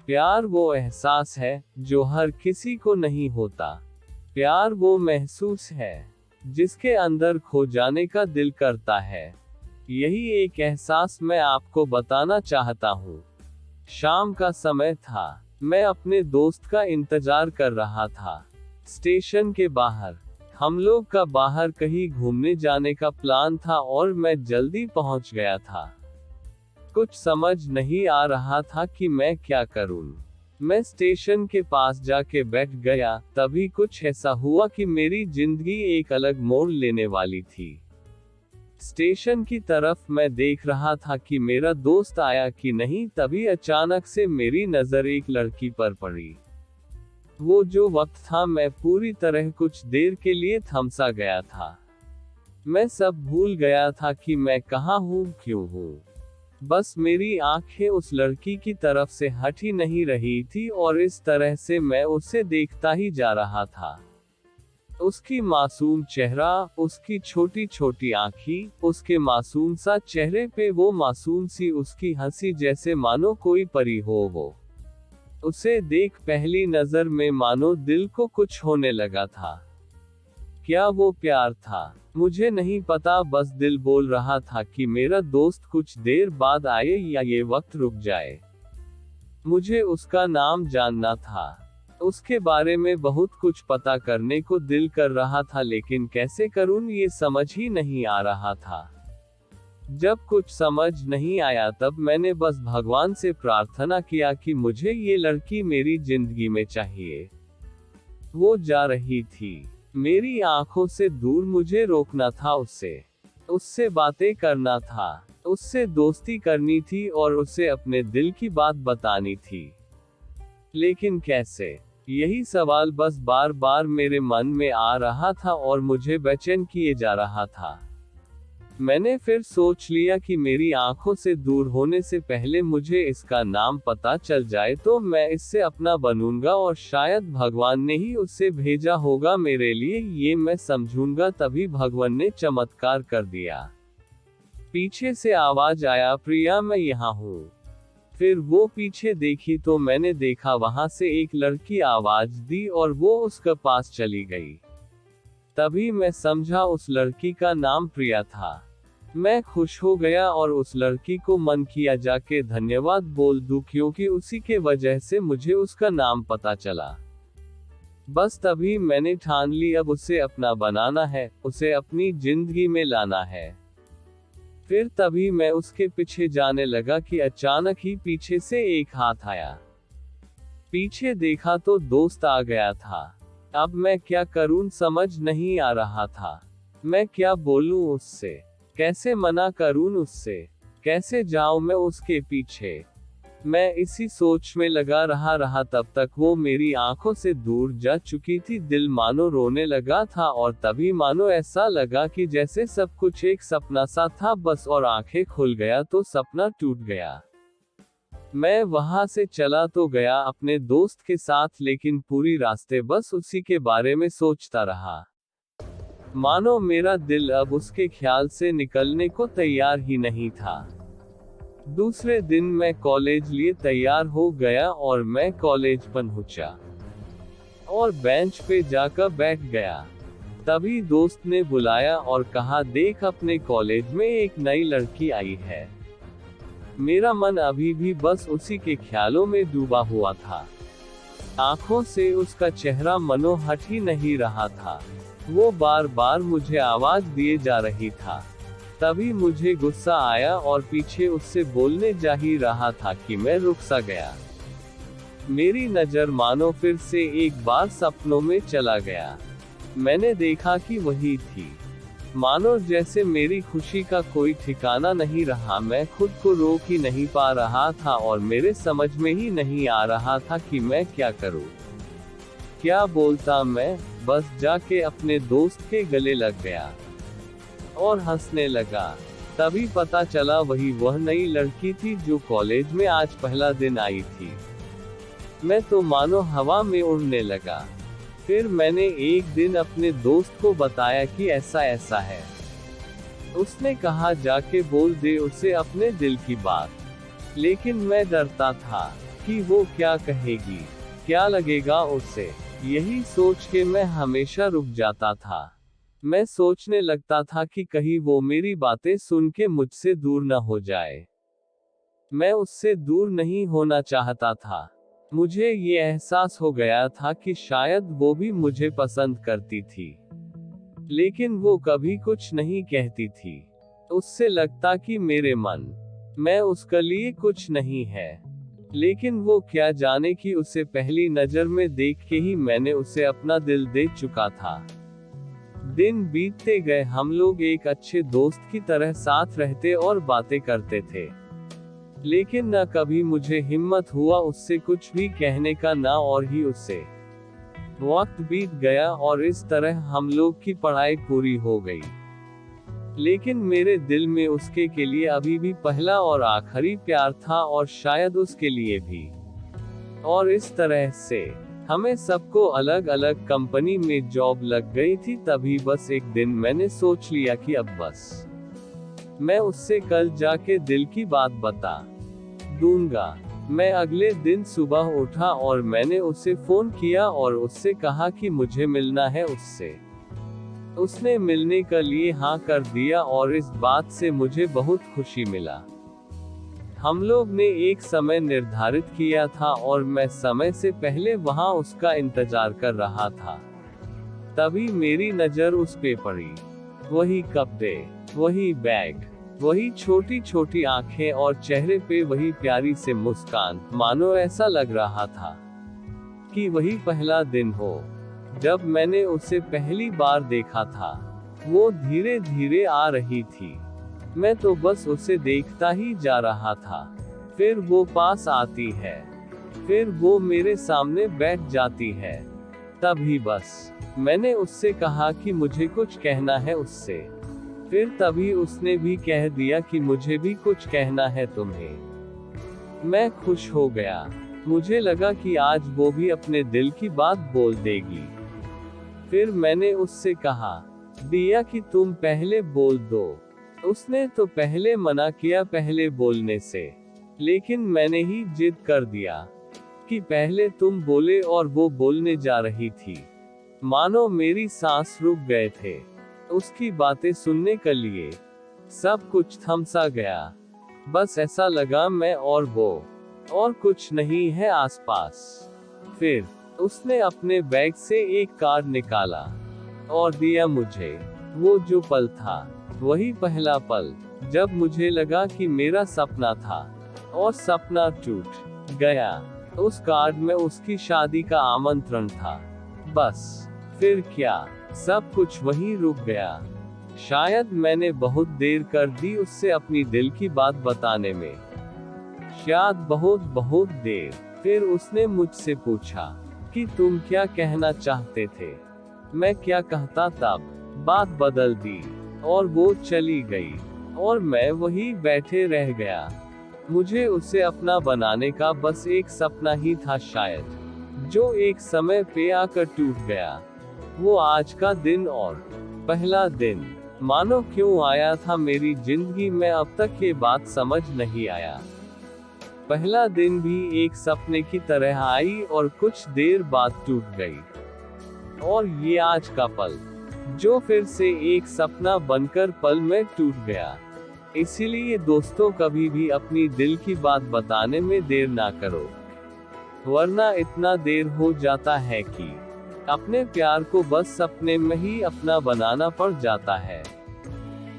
प्यार वो एहसास है जो हर किसी को नहीं होता। प्यार वो महसूस है जिसके अंदर खो जाने का दिल करता है। यही एक एहसास मैं आपको बताना चाहता हूँ। शाम का समय था। मैं अपने दोस्त का इंतजार कर रहा था। स्टेशन के बाहर हम लोग का बाहर कहीं घूमने जाने का प्लान था और मैं जल्दी पहुंच गया था। कुछ समझ नहीं आ रहा था कि मैं क्या करूं। मैं स्टेशन के पास जाके बैठ गया। तभी कुछ ऐसा हुआ कि मेरी जिंदगी एक अलग मोड़ लेने वाली थी। स्टेशन की तरफ मैं देख रहा था कि मेरा दोस्त आया कि नहीं, तभी अचानक से मेरी नजर एक लड़की पर पड़ी। वो जो वक्त था, मैं पूरी तरह कुछ देर के लिए थमसा गया था। मैं सब भूल गया था कि मैं कहाँ हूँ, क्यों हूँ। बस मेरी आंखें उस लड़की की तरफ से हट ही नहीं रही थी और इस तरह से मैं उसे देखता ही जा रहा था। उसकी मासूम चेहरा, उसकी छोटी छोटी आँखें, उसके मासूम सा चेहरे पे वो मासूम सी उसकी हंसी, जैसे मानो कोई परी हो वो। उसे देख पहली नजर में मानो दिल को कुछ होने लगा था। क्या वो प्यार था? मुझे नहीं पता, बस दिल बोल रहा था कि मेरा दोस्त कुछ देर बाद आए या ये वक्त रुक जाए। मुझे उसका नाम जानना था। उसके बारे में बहुत कुछ पता करने को दिल कर रहा था, लेकिन कैसे करूं ये समझ ही नहीं आ रहा था। जब कुछ समझ नहीं आया तब मैंने बस भगवान से प्रार्थना किया कि मुझे ये लड़की मेरी जिंदगी में चाहिए। वो जा रही थी मेरी आंखों से दूर, मुझे रोकना था उससे बातें करना था, उससे दोस्ती करनी थी और उसे अपने दिल की बात बतानी थी। लेकिन कैसे? यही सवाल बस बार बार मेरे मन में आ रहा था और मुझे बेचैन किए जा रहा था। मैंने फिर सोच लिया कि मेरी आंखों से दूर होने से पहले मुझे इसका नाम पता चल जाए तो मैं इससे अपना बनूंगा और शायद भगवान ने ही उसे भेजा होगा मेरे लिए, ये मैं समझूंगा। तभी भगवान ने चमत्कार कर दिया। पीछे से आवाज आया, प्रिया मैं यहाँ हूँ। फिर वो पीछे देखी तो मैंने देखा वहां से एक लड़की आवाज दी और वो उसके पास चली गई। तभी मैं समझा उस लड़की का नाम प्रिया था। मैं खुश हो गया और उस लड़की को मन किया जाके धन्यवाद बोल दूं, क्योंकि उसी के वजह से मुझे उसका नाम पता चला। बस तभी मैंने ठान ली अब उसे अपना बनाना है, उसे अपनी जिंदगी में लाना है। फिर तभी मैं उसके पीछे जाने लगा कि अचानक ही पीछे से एक हाथ आया। पीछे देखा तो दोस्त आ गया था। अब मैं क्या करूं समझ नहीं आ रहा था। मैं क्या बोलूं उससे, कैसे मना करूं उससे, कैसे जाऊं मैं उसके पीछे। मैं इसी सोच में लगा रहा तब तक वो मेरी आंखों से दूर जा चुकी थी। दिल मानो रोने लगा था और तभी मानो ऐसा लगा कि जैसे सब कुछ एक सपना सा था बस, और आंखें खुल गया तो सपना टूट गया। मैं वहां से चला तो गया अपने दोस्त के साथ, लेकिन पूरी रास्ते बस उसी के बारे में सोचता रहा। मानो मेरा दिल अब उसके ख्याल से निकलने को तैयार ही नहीं था। दूसरे दिन मैं कॉलेज लिए तैयार हो गया और मैं कॉलेज पहुंचा और बेंच पे जाकर बैठ गया। तभी दोस्त ने बुलाया और कहा, देख अपने कॉलेज में एक नई लड़की आई है। मेरा मन अभी भी बस उसी के ख्यालों में डूबा हुआ था। आंखों से उसका चेहरा मनो हट ही नहीं रहा था। वो बार बार मुझे आवाज दिए जा रही था। तभी मुझे गुस्सा आया और पीछे उससे बोलने जा ही रहा था कि मैं रुक सा गया। मेरी नजर मानो फिर से एक बार सपनों में चला गया। मैंने देखा कि वही थी। मानो जैसे मेरी खुशी का कोई ठिकाना नहीं रहा। मैं खुद को रोक ही नहीं पा रहा था और मेरे समझ में ही नहीं आ रहा था कि मैं क्या करूं, क्या बोलता। मैं बस जाके अपने दोस्त के गले लग गया और हंसने लगा। तभी पता चला वह नई लड़की थी जो कॉलेज में आज पहला दिन आई थी। मैं तो मानो हवा में उड़ने लगा। फिर मैंने एक दिन अपने दोस्त को बताया कि ऐसा ऐसा है। उसने कहा जाके बोल दे उसे अपने दिल की बात। लेकिन मैं डरता था। कि वो क्या कहेगी, क्या लगेगा उसे। यही सोच के मैं हमेशा रुक जाता था। मैं सोचने लगता था कि कहीं वो मेरी बातें सुन के मुझसे दूर न हो जाए। मैं उससे दूर नहीं होना चाहता था। मुझे ये एहसास हो गया था कि शायद वो भी मुझे पसंद करती थी, लेकिन वो कभी कुछ नहीं कहती थी। उससे लगता कि मेरे मन मैं उसके लिए कुछ नहीं है। लेकिन वो क्या जाने कि उसे पहली नजर में देख के ही मैंने उसे अपना दिल दे चुका था। दिन बीतते गए, हम लोग एक अच्छे दोस्त की तरह साथ रहते और बातें करते थे। लेकिन न कभी मुझे हिम्मत हुआ उससे कुछ भी कहने का, ना और ही उससे। वक्त बीत गया और इस तरह हम लोग की पढ़ाई पूरी हो गई। लेकिन मेरे दिल में उसके के लिए अभी भी पहला और आखिरी प्यार था, और शायद उसके लिए भी। और इस तरह से हमें सबको अलग अलग कंपनी में जॉब लग गई थी। तभी बस एक दिन मैंने सोच लिया कि अब बस मैं उससे कल जाके दिल की बात बता दूंगा। मैं अगले दिन सुबह उठा और मैंने उसे फोन किया और उससे कहा कि मुझे मिलना है उससे। उसने मिलने के लिए हाँ कर दिया और इस बात से मुझे बहुत खुशी मिला। हम लोग ने एक समय निर्धारित किया था और मैं समय से पहले वहां उसका इंतजार कर रहा था। तभी मेरी नजर उस पे पड़ी। वही कपड़े, वही बैग, वही छोटी छोटी आंखें और चेहरे पे वही प्यारी से मुस्कान। मानो ऐसा लग रहा था कि वही पहला दिन हो जब मैंने उसे पहली बार देखा था। वो धीरे धीरे आ रही थी। मैं तो बस उसे देखता ही जा रहा था। फिर वो पास आती है, फिर वो मेरे सामने बैठ जाती है। तभी बस मैंने उससे कहा कि मुझे कुछ कहना है उससे। फिर तभी उसने भी कह दिया कि मुझे भी कुछ कहना है तुम्हें। मैं खुश हो गया। मुझे लगा कि आज वो भी अपने दिल की बात बोल देगी। फिर मैंने उससे कहा दिया कि तुम पहले बोल दो। उसने तो पहले मना किया पहले बोलने से, लेकिन मैंने ही जिद कर दिया कि पहले तुम बोले, और वो बोलने जा रही थी। मानो मेरी सांस रुक गए थे। उसकी बातें सुनने के लिए सब कुछ थम सा गया। बस ऐसा लगा मैं और वो, और कुछ नहीं है आसपास। फिर उसने अपने बैग से एक कार्ड निकाला और दिया मुझे। वो जो पल था, वही पहला पल जब मुझे लगा कि मेरा सपना था और सपना टूट गया। उस कार्ड में उसकी शादी का आमंत्रण था। बस फिर क्या, सब कुछ वहीं रुक गया। शायद मैंने बहुत देर कर दी उससे अपनी दिल की बात बताने में, शायद बहुत देर। फिर उसने मुझसे पूछा कि तुम क्या कहना चाहते थे। मैं क्या कहता, तब बात बदल दी और वो चली गई और मैं वही बैठे रह गया। मुझे उसे अपना बनाने का बस एक सपना ही था शायद, जो एक समय पे आकर टूट गया। वो आज का दिन और पहला दिन मानो क्यों आया था मेरी जिंदगी में, अब तक ये बात समझ नहीं आया। पहला दिन भी एक सपने की तरह आई और कुछ देर बाद टूट गई। और ये आज का पल, जो फिर से एक सपना बनकर पल में टूट गया। इसीलिए दोस्तों, कभी भी अपनी दिल की बात बताने में देर ना करो, वरना इतना देर हो जाता है कि अपने प्यार को बस सपने में ही अपना बनाना पड़ जाता है।